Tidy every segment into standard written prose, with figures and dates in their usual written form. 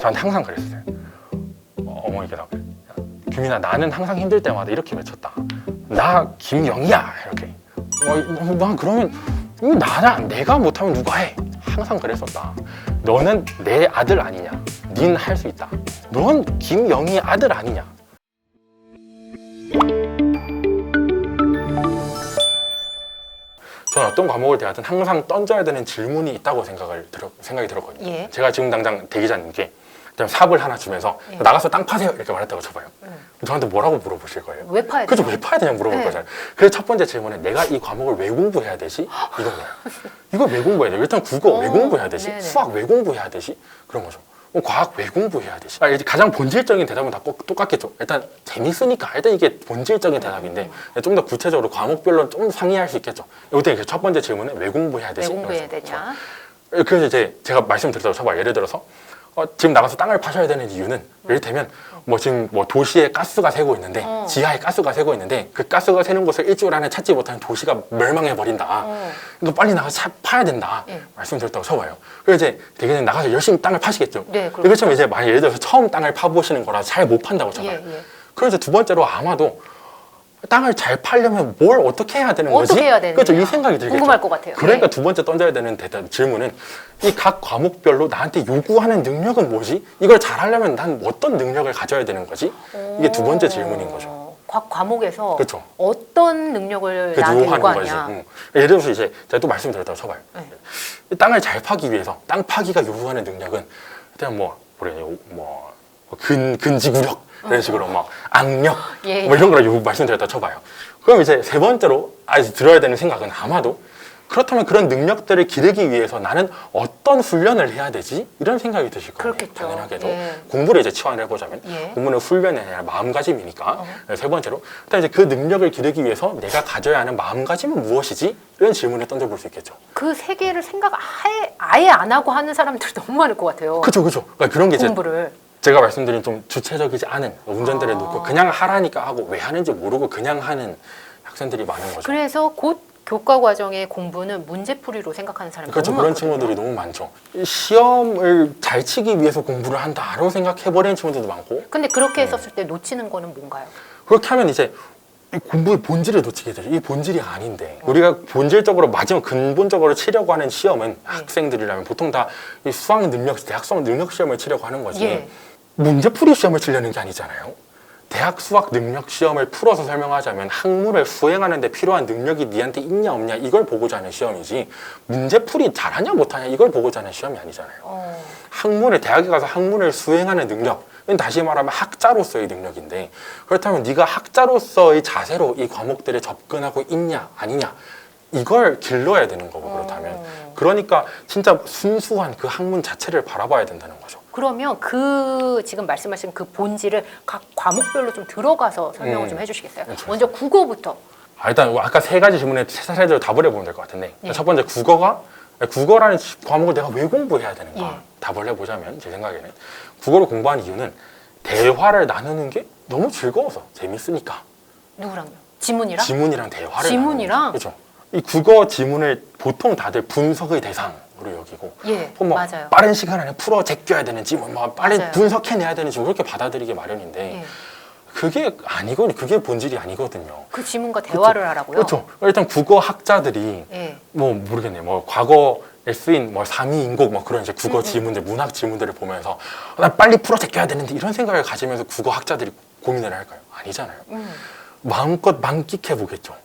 저한테 항상 그랬어요. 어머니께서 규민아 나는 항상 힘들 때마다 이렇게 외쳤다. 나 김영희야 이렇게. 난 그러면 내가 못하면 누가 해? 항상 그랬었다. 너는 내 아들 아니냐? 닌 할 수 있다. 넌 김영희 아들 아니냐? 저는 어떤 과목을 대하든 항상 던져야 되는 질문이 있다고 생각이 들었거든요. 예. 제가 지금 당장 대기자님께 삽을 하나 주면서 나가서 땅 파세요 이렇게 말했다고 쳐봐요. 저한테 뭐라고 물어보실 거예요? 왜 파야 그죠? 되냐? 왜 파야 되냐고 물어볼 거잖아요. 그래서 첫 번째 질문은 내가 이 과목을 왜 공부해야 되지? 이거예요. 이거 왜 공부해야 돼? 일단 국어 왜 공부해야 되지? 네네. 수학 왜 공부해야 되지? 그런 거죠. 과학 왜 공부해야 되지? 이제 가장 본질적인 대답은 다 똑같겠죠. 일단 재밌으니까. 일단 이게 본질적인 대답인데 좀 더 구체적으로 과목별로 좀 상의할 수 있겠죠. 이때 첫 번째 질문은 왜 공부해야 되지? 왜 공부해야 되냐? 그래서 이제 제가 말씀드렸다고 쳐봐. 예를 들어서 지금 나가서 땅을 파셔야 되는 이유는 예를들면 지금 도시에 가스가 새고 있는데 지하에 가스가 새고 있는데 그 가스가 새는 곳을 일주일 안에 찾지 못하면 도시가 멸망해 버린다. 그러니까 빨리 나가서 파야 된다. 말씀드렸다고 쳐봐요. 그래서 이제 대개는 나가서 열심히 땅을 파시겠죠. 네, 그렇지만 이제 만약 예를 들어서 처음 땅을 파보시는 거라 잘 못 판다고 쳐봐요. 그래서 두 번째로 아마도 땅을 잘 팔려면 뭘 어떻게 해야 되는 거지? 어떻게 해야 되느냐? 그렇죠. 이 생각이 들겠죠. 궁금할 것 같아요. 그러니까 네. 두 번째 던져야 되는 질문은 이 각 과목별로 나한테 요구하는 능력은 뭐지? 이걸 잘하려면 난 어떤 능력을 가져야 되는 거지? 이게 두 번째 질문인 거죠. 각 과목에서 그렇죠. 어떤 능력을 나한테 요구하냐? 예를 들어서 이제 제가 또 말씀드렸다고 쳐봐요. 네. 땅을 잘 파기 위해서 땅 파기가 요구하는 능력은 일단 근지구력 이런 식으로 악력 예. 이런 거를 말씀드렸다 쳐봐요. 그럼 이제 세 번째로 들어야 되는 생각은 아마도 그렇다면 그런 능력들을 기르기 위해서 나는 어떤 훈련을 해야 되지? 이런 생각이 드실 거예요. 그렇겠죠. 당연하게도 예. 공부를 이제 치환을 해보자면 공부는 훈련이 아니라 마음가짐이니까 세 번째로 일단 이제 그 능력을 기르기 위해서 내가 가져야 하는 마음가짐은 무엇이지? 이런 질문을 던져볼 수 있겠죠. 그 세 개를 생각 아예 안 하고 하는 사람들 너무 많을 것 같아요. 그렇죠. 그러니까 그런 게 공부를. 제가 말씀드린 좀 주체적이지 않은 운전대를 놓고 그냥 하라니까 하고 왜 하는지 모르고 그냥 하는 학생들이 많은 거죠. 그래서 곧 교과 과정의 공부는 문제풀이로 생각하는 사람이 그렇죠. 너무 그런 많거든요. 친구들이 너무 많죠. 시험을 잘 치기 위해서 공부를 한다라고 생각해버리는 친구들도 많고. 근데 그렇게 했었을 때 놓치는 거는 뭔가요? 그렇게 하면 이제 이 공부의 본질을 놓치게 되죠. 이 본질이 아닌데 우리가 본질적으로 마지막 근본적으로 치려고 하는 시험은 학생들이라면 보통 다 이 수학 능력, 대학 수학 능력 시험을 치려고 하는 거지. 예. 문제풀이 시험을 치려는 게 아니잖아요. 대학 수학 능력 시험을 풀어서 설명하자면 학문을 수행하는 데 필요한 능력이 니한테 있냐 없냐 이걸 보고자 하는 시험이지 문제풀이 잘하냐 못하냐 이걸 보고자 하는 시험이 아니잖아요. 대학에 가서 학문을 수행하는 능력, 다시 말하면 학자로서의 능력인데 그렇다면 네가 학자로서의 자세로 이 과목들에 접근하고 있냐 아니냐 이걸 길러야 되는 거고 그렇다면 그러니까 진짜 순수한 그 학문 자체를 바라봐야 된다는 거죠. 그러면 그 지금 말씀하신 그 본질을 각 과목별로 좀 들어가서 설명을 좀 해주시겠어요? 먼저 국어부터. 일단 아까 세 가지 질문에 사실대로 답을 해보면 될 것 같은데 첫 번째 국어라는 과목을 내가 왜 공부해야 되는가 답을 해보자면 제 생각에는 국어를 공부하는 이유는 대화를 나누는 게 너무 즐거워서 재밌으니까. 누구랑요? 지문이랑 대화를 지문이랑? 그렇죠. 이 국어 지문을 보통 다들 분석의 대상으로 여기고 맞아요. 빠른 시간 안에 풀어 제껴야 되는 지문, 빨리 맞아요. 분석해내야 되는 지문 그렇게 받아들이기 마련인데 그게 본질이 아니거든요. 그 지문과 대화를 하라고요? 그렇죠. 일단 국어 학자들이 모르겠네요. 과거에 쓰인 3위인곡 그런 이제 국어 지문들, 문학 지문들을 보면서 나 빨리 풀어 제껴야 되는데 이런 생각을 가지면서 국어 학자들이 고민을 할까요? 아니잖아요. 마음껏 만끽해 보겠죠.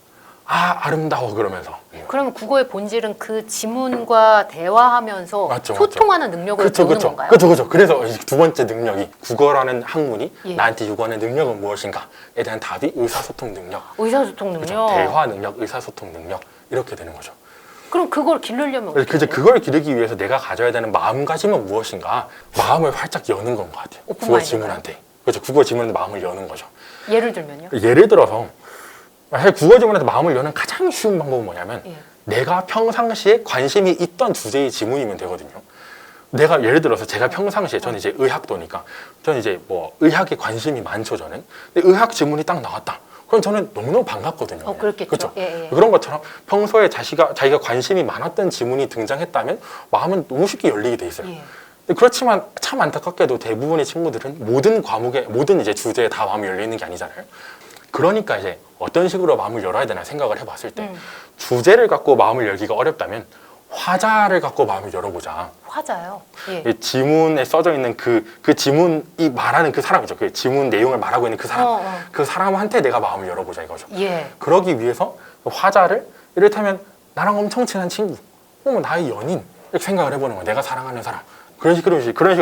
아름다워 그러면서. 그러면 국어의 본질은 그 지문과 대화하면서 맞죠. 소통하는 능력을 배우는 건가요? 그렇죠. 그래서 두 번째 능력이 국어라는 학문이 나한테 요구하는 능력은 무엇인가에 대한 답이 의사소통 능력. 의사소통 능력. 그렇죠. 대화 능력, 의사소통 능력 이렇게 되는 거죠. 그럼 그걸 기르려면 어떻게 해요? 그걸 기르기 위해서 내가 가져야 되는 마음가짐은 무엇인가? 마음을 활짝 여는 건 것 같아요. 국어 지문한테. 그렇죠. 국어 지문한테 마음을 여는 거죠. 예를 들면요? 예를 들어서 사실 국어 지문한테 마음을 여는 가장 쉬운 방법은 뭐냐면 내가 평상시에 관심이 있던 주제의 지문이면 되거든요. 내가 예를 들어서 제가 평상시에 저는 이제 의학도니까 저는 이제 의학에 관심이 많죠 저는. 근데 의학 지문이 딱 나왔다. 그럼 저는 너무너무 반갑거든요. 그렇겠죠. 그렇죠? 그런 것처럼 평소에 자기가 관심이 많았던 지문이 등장했다면 마음은 너무 쉽게 열리게 돼 있어요. 근데 그렇지만 참 안타깝게도 대부분의 친구들은 모든 과목에 모든 이제 주제에 다 마음이 열려 있는 게 아니잖아요. 그러니까 이제 어떤 식으로 마음을 열어야 되나 생각을 해봤을 때 주제를 갖고 마음을 열기가 어렵다면 화자를 갖고 마음을 열어보자. 화자요. 예. 이 지문에 써져 있는 그 지문이 말하는 그 사람이죠. 그 지문 내용을 말하고 있는 그 사람. 그 사람한테 내가 마음을 열어보자 이거죠. 예. 그러기 위해서 화자를 이를테면 나랑 엄청 친한 친구, 혹은 나의 연인 이렇게 생각을 해보는 거야. 내가 사랑하는 사람. 그런 식으로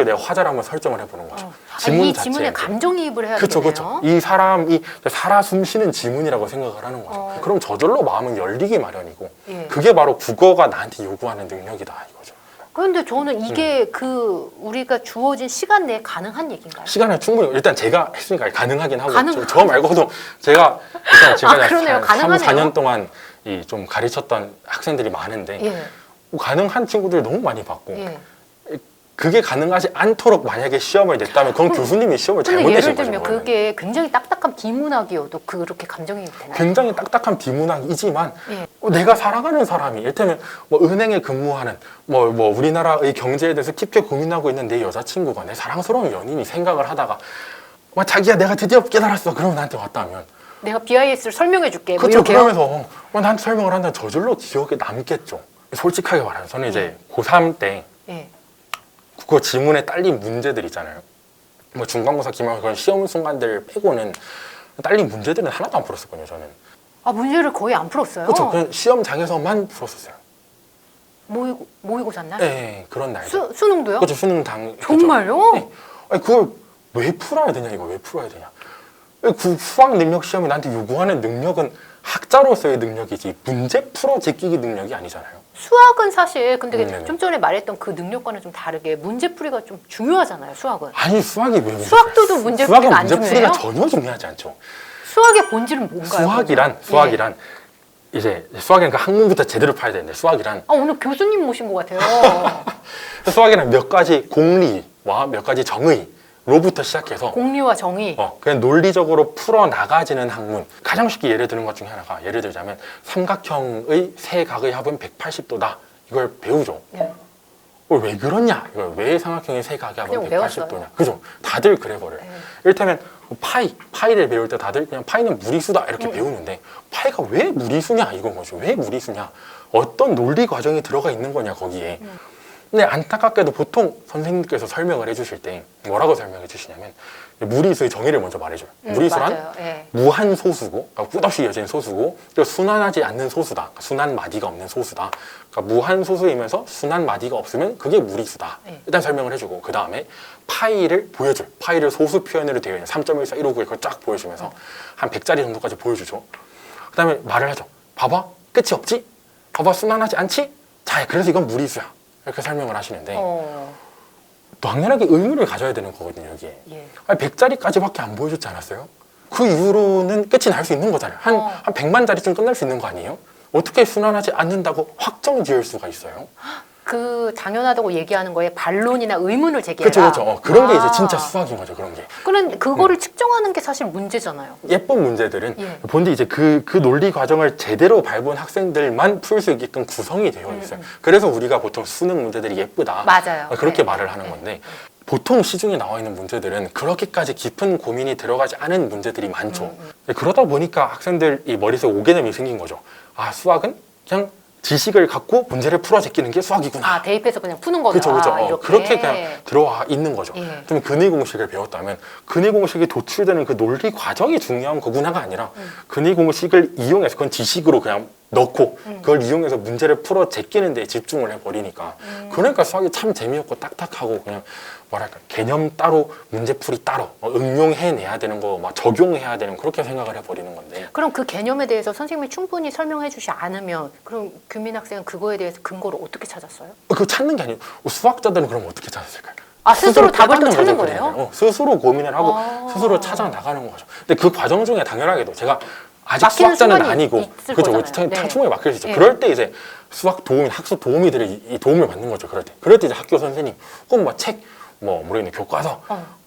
내가 화자를 한번 설정을 해보는 거죠. 이 지문에 감정이입을 해야 그쵸, 되겠네요. 그쵸. 이 사람이 살아 숨쉬는 지문이라고 생각을 하는 거죠. 그럼 저절로 마음은 열리기 마련이고 예. 그게 바로 국어가 나한테 요구하는 능력이다 이거죠. 그런데 저는 이게 그 우리가 주어진 시간 내에 가능한 얘기인가요? 시간을 충분히 일단 제가 했으니까 가능하긴 하고 가능- 저 말고도 제가 일단 제가 그러네요. 3, 가능하네요. 4년 동안 이 좀 가르쳤던 학생들이 많은데 예. 가능한 친구들 너무 많이 봤고 예. 그게 가능하지 않도록 만약에 시험을 냈다면 그건 교수님이 시험을 근데 잘못 예를 내신 거죠. 들면 그거는. 그게 굉장히 딱딱한 비문학이어도 그렇게 감정이입이 되나요? 굉장히 딱딱한 비문학이지만 예. 내가 사랑하는 사람이 이를테면 뭐 은행에 근무하는 뭐 우리나라의 경제에 대해서 깊게 고민하고 있는 내 여자친구가 내 사랑스러운 연인이 생각을 하다가 막 자기야 내가 드디어 깨달았어 그러면 나한테 왔다면 내가 BIS를 설명해 줄게. 뭐 그렇죠. 이렇게요? 그러면서 나한테 설명을 한다면 저절로 기억에 남겠죠. 솔직하게 말하면 저는 이제 고3 때 예. 국어 지문에 딸린 문제들 있잖아요. 뭐 중간고사, 기말고사 그런 시험 순간들 빼고는 딸린 문제들은 하나도 안 풀었었거든요. 저는. 아 문제를 거의 안 풀었어요. 그렇죠. 그냥 시험장에서만 풀었었어요. 모의고사 날? 네, 그런 날. 수능도요? 그렇죠. 수능 당. 정말요? 네. 아니 그걸 왜 풀어야 되냐 이거 왜 풀어야 되냐. 그 수학 능력 시험이 나한테 요구하는 능력은 학자로서의 능력이지 문제 풀어 제끼기 능력이 아니잖아요. 수학은 사실 근데 네네. 좀 전에 말했던 그 능력과는 좀 다르게 문제풀이가 좀 중요하잖아요. 수학은. 아니 수학이 왜 문제? 수학도 문제풀이가 수학은 안 문제풀이가 중요해요? 전혀 중요하지 않죠. 수학의 본질은 뭔가요? 수학이란 이제 수학이란 그 학문부터 제대로 파야 되는데 수학이란 아 오늘 교수님 모신 것 같아요. 수학이란 몇 가지 공리와 몇 가지 정의로부터 시작해서 공리와 정의. 그냥 논리적으로 풀어 나가지는 학문. 가장 쉽게 예를 드는 것 중에 하나가 예를 들자면 삼각형의 세 각의 합은 180도다. 이걸 배우죠. 네. 왜 그러냐? 이걸 왜 삼각형의 세 각의 합은 그냥 배웠어요. 180도냐? 그죠? 다들 그래 버려요. 네. 이를테면 파이를 배울 때 다들 그냥 파이는 무리수다 이렇게 배우는데 파이가 왜 무리수냐 이건 거죠. 왜 무리수냐? 어떤 논리 과정이 들어가 있는 거냐 거기에. 근데 안타깝게도 보통 선생님께서 설명을 해주실 때 뭐라고 설명해 주시냐면 무리수의 정의를 먼저 말해줘요. 무리수란 맞아요. 예. 무한 소수고, 그러니까 끝없이 이어지는 소수고, 그리고 순환하지 않는 소수다. 그러니까 순환 마디가 없는 소수다. 그러니까 무한 소수이면서 순환 마디가 없으면 그게 무리수다. 네. 일단 설명을 해주고, 그 다음에 파이를 보여줘요. 파이를 소수 표현으로 되어 있는 3.14, 159 이걸 쫙 보여주면서 한 100자리 정도까지 보여주죠. 그 다음에 말을 하죠. 봐봐, 끝이 없지? 봐봐, 순환하지 않지? 자, 그래서 이건 무리수야. 이렇게 설명을 하시는데 당연하게 의무를 가져야 되는 거거든요, 여기에. 예. 아니, 100자리까지밖에 안 보여주지 않았어요? 그 이후로는 끝이 날 수 있는 거잖아요. 한 100만 자리쯤 끝날 수 있는 거 아니에요? 어떻게 순환하지 않는다고 확정 지을 수가 있어요? 그 당연하다고 얘기하는 거에 반론이나 의문을 제기해라. 그렇죠. 그런 게 이제 진짜 수학인 거죠, 그런 게. 그런 그거를 측정하는 게 사실 문제잖아요. 예쁜 문제들은 예. 본디 이제 그 논리 과정을 제대로 밟은 학생들만 풀 수 있게끔 구성이 되어 있어요. 그래서 우리가 보통 수능 문제들이 예쁘다. 맞아요. 그렇게 네. 말을 하는 건데 보통 시중에 나와 있는 문제들은 그렇게까지 깊은 고민이 들어가지 않은 문제들이 많죠. 그러다 보니까 학생들 이 머릿속에 오개념이 생긴 거죠. 아, 수학은 그냥 지식을 갖고 문제를 풀어 제끼는 게 수학이구나. 아 대입해서 그냥 푸는 거다. 그렇죠. 이렇게. 그렇게 그냥 들어와 있는 거죠. 예. 좀 근의 공식을 배웠다면 근의 공식이 도출되는 그 논리 과정이 중요한 거구나가 아니라 근의 공식을 이용해서 그건 지식으로 그냥 넣고 그걸 이용해서 문제를 풀어 제끼는 데 집중을 해버리니까 그러니까 수학이 참 재미없고 딱딱하고 그냥 뭐랄까 개념 따로 문제풀이 따로 응용해내야 되는 거 막 적용해야 되는 그렇게 생각을 해버리는 건데 그럼 그 개념에 대해서 선생님이 충분히 설명해 주지 않으면 그럼 규민 학생은 그거에 대해서 근거를 어떻게 찾았어요? 그거 찾는 게 아니고 수학자들은 그럼 어떻게 찾았을까요? 아 스스로 답을 또 찾는 거죠, 거예요? 그러니까. 스스로 고민을 하고 아. 스스로 찾아 나가는 거죠. 근데 그 과정 중에 당연하게도 제가 아직 막히는 수학자는 순간이 아니고 있을 그렇죠. 거잖아요. 네. 충분히 막힐 수 있죠. 네. 그럴 때 이제 수학 도우미, 학습 도우미들의 이 도움을 받는 거죠. 그럴 때 이제 학교 선생님 혹은 뭐 책, 뭐 모르겠는 교과서,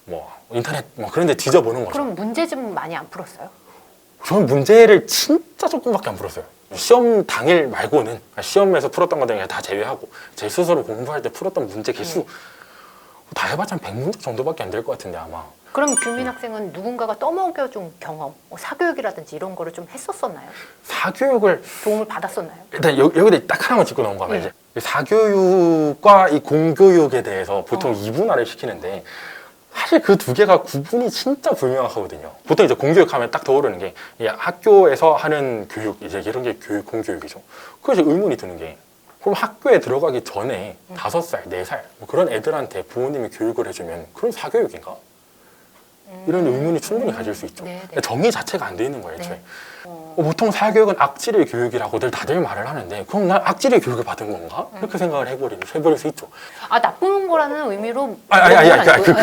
뭐 인터넷 뭐 그런 데 뒤져보는 거죠. 그럼 문제집은 많이 안 풀었어요? 저는 문제를 진짜 조금밖에 안 풀었어요. 시험 당일 말고는 시험에서 풀었던 것 등에 다 제외하고 제 스스로 공부할 때 풀었던 문제 개수 다 해봤자 한 100문제 정도밖에 안 될 것 같은데 아마. 그럼 규민 학생은 누군가가 떠먹여준 경험, 뭐 사교육이라든지 이런 거를 좀 했었었나요? 사교육을 도움을 받았었나요? 일단 여기다 딱 하나만 짚고 넘어가면 네. 이제 사교육과 이 공교육에 대해서 보통 이분화를 시키는데 사실 그 두 개가 구분이 진짜 불명확하거든요. 보통 이제 공교육 하면 딱 떠오르는 게 이 학교에서 하는 교육 이제 이런 게 교육 공교육이죠. 그래서 의문이 드는 게 그럼 학교에 들어가기 전에 5살, 4살 뭐 그런 애들한테 부모님이 교육을 해주면 그런 사교육인가? 이런 의문이 충분히 가질 수 있죠. 네, 네. 정의 자체가 안 돼 있는 거예요, 애초에. 네. 보통 사교육은 악질의 교육이라고들 다들 말을 하는데 그럼 난 악질의 교육을 받은 건가? 이렇게 생각을 해버릴 수 있죠. 아, 나쁜 거라는 의미로 그런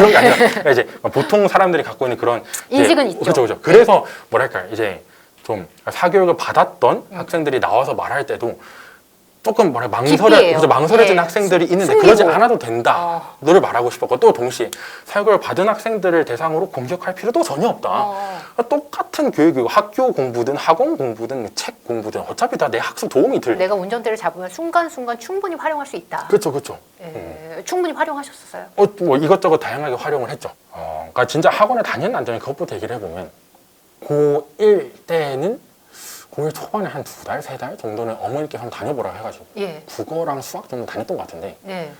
게 아니라 이제 보통 사람들이 갖고 있는 그런 인식은 있죠. 그렇죠. 그래서 뭐랄까 이제 좀 사교육을 받았던 학생들이 나와서 말할 때도 조금 기피해요. 망설여진 예. 학생들이 있는데 숨기고. 그러지 않아도 된다. 너를 말하고 싶었고 또 동시에 사교육을 받은 학생들을 대상으로 공격할 필요도 전혀 없다. 똑같은 교육이고 학교 공부든 학원 공부든 책 공부든 어차피 다 내 학습 도움이 될. 내가 운전대를 잡으면 순간순간 충분히 활용할 수 있다. 그렇죠. 예, 충분히 활용하셨었어요. 뭐 이것저것 다양하게 활용을 했죠. 그러니까 진짜 학원에 다녔나 안 다녔나 그것부터 얘기를 해보면 고1 때는 고1 초반에 한 2달, 3달 정도는 어머니께서 한번 다녀보라고 해가지고 예. 국어랑 수학 정도 다녔던 것 같은데 네.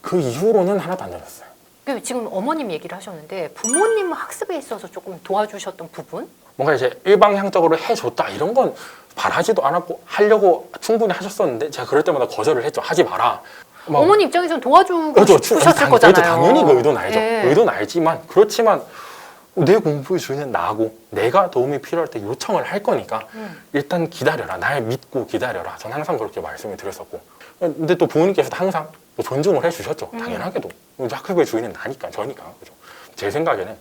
그 이후로는 하나도 안 다녔어요. 그 지금 어머님 얘기를 하셨는데 부모님 학습에 있어서 조금 도와주셨던 부분? 뭔가 이제 일방향적으로 해줬다 이런 건 바라지도 않았고 하려고 충분히 하셨었는데 제가 그럴 때마다 거절을 했죠. 하지 마라. 막 어머니 입장에서는 도와주고 그렇죠. 싶으셨을 거잖아요. 그렇죠. 당연히 그 의도는 알죠. 예. 의도는 알지만 그렇지만 내 공부의 주인은 나고 내가 도움이 필요할 때 요청을 할 거니까 일단 기다려라. 날 믿고 기다려라. 전 항상 그렇게 말씀을 드렸었고 근데 또 부모님께서도 항상 또 존중을 해주셨죠. 당연하게도 이제 학교의 주인은 나니까 저니까 그죠. 제 생각에는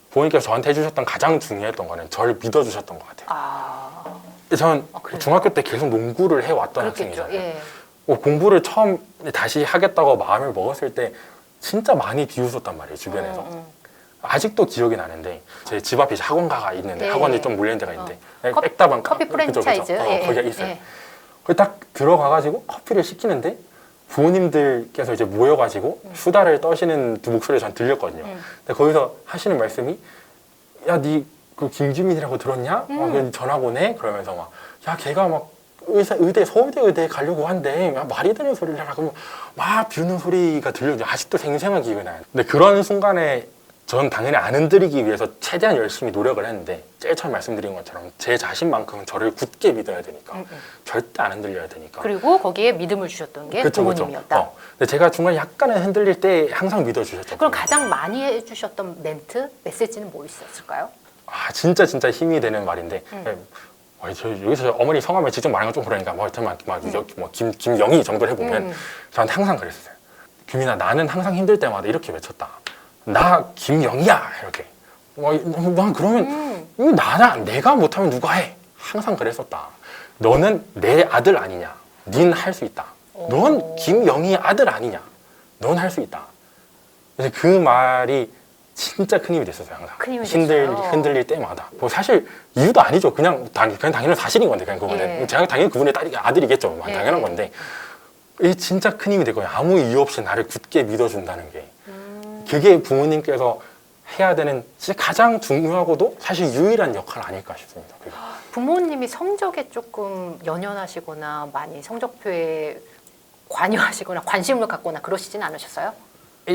부모님께서 저한테 해주셨던 가장 중요했던 거는 저를 믿어주셨던 것 같아요. 저는 그래요? 중학교 때 계속 농구를 해왔던 그렇겠죠. 학생이잖아요. 예. 공부를 처음 다시 하겠다고 마음을 먹었을 때 진짜 많이 비웃었단 말이에요, 주변에서. 아직도 기억이 나는데 제 집 앞에 이제 학원가가 있는데 네. 학원이 좀 몰리는 데가 있는데 컵- 백다방 커피 프랜차이즈. 예, 거기가 예, 있어요. 예. 거기 딱 들어가가지고 커피를 시키는데 부모님들께서 이제 모여가지고 수다를 떠시는 두 목소리가 전 들렸거든요. 근데 거기서 하시는 말씀이 야, 니 그 김규민이라고 들었냐? 그 전학 오네? 그러면서 막 야, 걔가 막 서울대 의대에 가려고 한대. 야, 말이 되는 소리를 하라. 그러면 막 비웃는 소리가 들려요. 아직도 생생한 기억이 나요. 근데 그런 순간에 전 당연히 안 흔들리기 위해서 최대한 열심히 노력을 했는데 제일 처음 말씀드린 것처럼 제 자신만큼은 저를 굳게 믿어야 되니까 절대 안 흔들려야 되니까 그리고 거기에 믿음을 주셨던 게 그쵸. 부모님이었다. 근데 제가 중간에 약간은 흔들릴 때 항상 믿어주셨죠. 그럼 가장 많이 해주셨던 멘트, 메시지는 뭐 있었을까요? 진짜 힘이 되는 말인데 여기서 어머니 성함을 직접 말하는 건 좀 그러니까 김영희 정도를 해보면 저한테 항상 그랬어요. 규민아, 나는 항상 힘들 때마다 이렇게 외쳤다. 나 김영희야 이렇게. 난 그러면 이거 나나 내가 못하면 누가 해? 항상 그랬었다. 너는 내 아들 아니냐? 닌 할 수 있다. 넌 김영희 아들 아니냐? 넌 할 수 있다. 그래서 그 말이 진짜 큰 힘이 됐었어요. 항상 큰 힘이 됐어요. 흔들릴 때마다. 뭐 사실 이유도 아니죠. 그냥 당연한 사실인 건데 그냥 그거는 예. 제가 당연히 그분의 아들이겠죠. 예. 당연한 건데 이 진짜 큰 힘이 됐거든요. 아무 이유 없이 나를 굳게 믿어준다는 게 그게 부모님께서 해야 되는 진짜 가장 중요하고도 사실 유일한 역할 아닐까 싶습니다. 그게. 부모님이 성적에 조금 연연하시거나 많이 성적표에 관여하시거나 관심을 갖거나 그러시진 않으셨어요?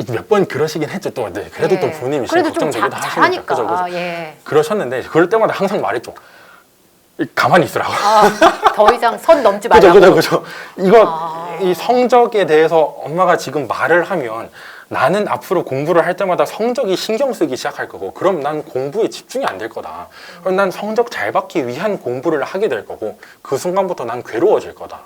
몇 번 그러시긴 했죠. 또 근데 그래도 예. 또 부모님이 그래도 좀 걱정되기도 잘하니까. 하시니까. 예. 그러셨는데 그럴 때마다 항상 말했죠. 가만히 있으라고. 더 이상 선 넘지 말라고. 그죠. 이 성적에 대해서 엄마가 지금 말을 하면 나는 앞으로 공부를 할 때마다 성적이 신경 쓰기 시작할 거고 그럼 난 공부에 집중이 안 될 거다. 그럼 난 성적 잘 받기 위한 공부를 하게 될 거고 그 순간부터 난 괴로워질 거다.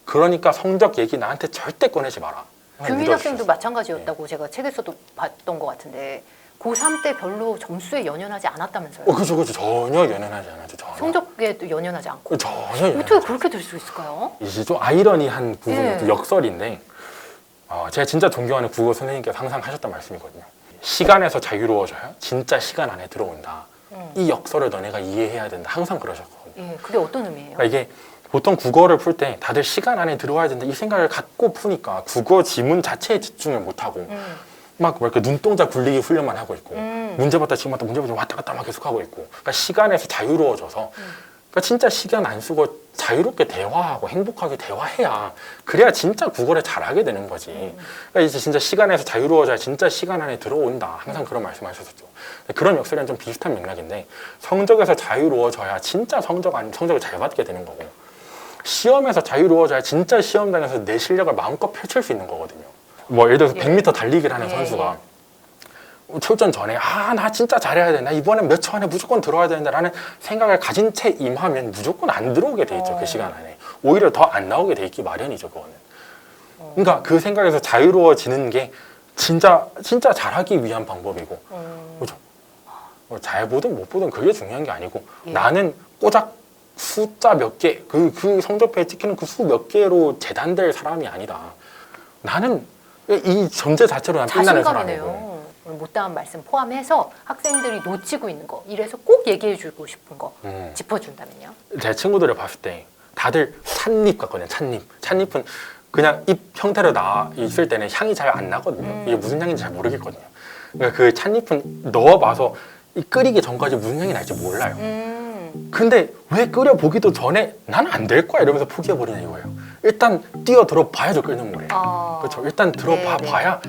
그러니까 성적 얘기 나한테 절대 꺼내지 마라. 규민 학생도 마찬가지였다고 제가 책에서도 봤던 것 같은데 고3 때 별로 점수에 연연하지 않았다면서요? 그죠. 전혀 연연하지 않았죠. 전혀. 성적에도 연연하지 않고. 전혀 연연하지 어떻게 그렇게 될 수 있을까요? 이제 좀 아이러니한 부분이 예. 역설인데 제가 진짜 존경하는 국어 선생님께서 항상 하셨던 말씀이거든요. 시간에서 자유로워져야 진짜 시간 안에 들어온다. 이 역설을 너네가 이해해야 된다. 항상 그러셨거든요. 예, 그게 어떤 의미예요? 그러니까 이게 보통 국어를 풀 때 다들 시간 안에 들어와야 된다 이 생각을 갖고 푸니까 국어 지문 자체에 집중을 못하고 막 이렇게 눈동자 굴리기 훈련만 하고 있고 문제 봤다 지금 봤다 문제 봤다 왔다 갔다 막 계속 하고 있고 그러니까 시간에서 자유로워져서 그러니까 진짜 시간 안 쓰고 자유롭게 대화하고 행복하게 대화해야 그래야 진짜 국어를 잘하게 되는 거지. 그러니까 이제 진짜 시간에서 자유로워져야 진짜 시간 안에 들어온다. 항상 그런 말씀하셨었죠. 그런 역설이랑 좀 비슷한 맥락인데 성적에서 자유로워져야 진짜 성적을 잘 받게 되는 거고 시험에서 자유로워져야 진짜 시험장에서 내 실력을 마음껏 펼칠 수 있는 거거든요. 뭐 예를 들어서 100m 달리기를 하는 선수가 출전 전에 나 진짜 잘해야 돼. 나 이번엔 몇 초 안에 무조건 들어와야 되는데 라는 생각을 가진 채 임하면 무조건 안 들어오게 돼 있죠. 그 시간 안에. 오히려 더 안 나오게 돼 있기 마련이죠. 그거는. 그러니까 그 생각에서 자유로워지는 게 진짜 잘하기 위한 방법이고 그죠? 잘 보든 못 보든 그게 중요한 게 아니고 나는 꼬작 숫자 몇 개, 그 성적표에 찍히는 그 수 몇 개로 재단될 사람이 아니다. 나는 이 전제 자체로 난 빛나는 사람이고. 자신감이네요. 못다한 말씀 포함해서 학생들이 놓치고 있는 거 이래서 꼭 얘기해주고 싶은 거 짚어준다면요? 제 친구들을 봤을 때 다들 찻잎 같거든요. 찻잎은 그냥 잎 형태로 나 있을 때는 향이 잘 안 나거든요. 이게 무슨 향인지 잘 모르겠거든요. 그러니까 그 찻잎은 넣어봐서 이 끓이기 전까지 무슨 향이 날지 몰라요. 근데 왜 끓여보기도 전에 난 안 될 거야 이러면서 포기해버리냐 이거예요. 일단 뛰어들어 봐야죠, 끓는 물에. 그렇죠. 일단 봐야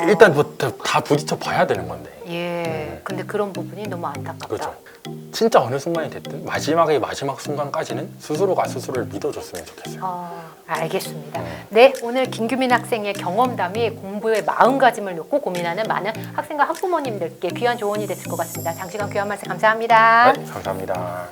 일단 뭐 다 부딪혀 봐야 되는 건데. 근데 그런 부분이 너무 안타깝다. 그렇죠. 진짜 어느 순간이 됐든 마지막 순간까지는 스스로가 스스로를 믿어줬으면 좋겠어요. 알겠습니다. 네, 오늘 김규민 학생의 경험담이 공부의 마음가짐을 놓고 고민하는 많은 학생과 학부모님들께 귀한 조언이 됐을 것 같습니다. 장시간 귀한 말씀 감사합니다. 네, 감사합니다.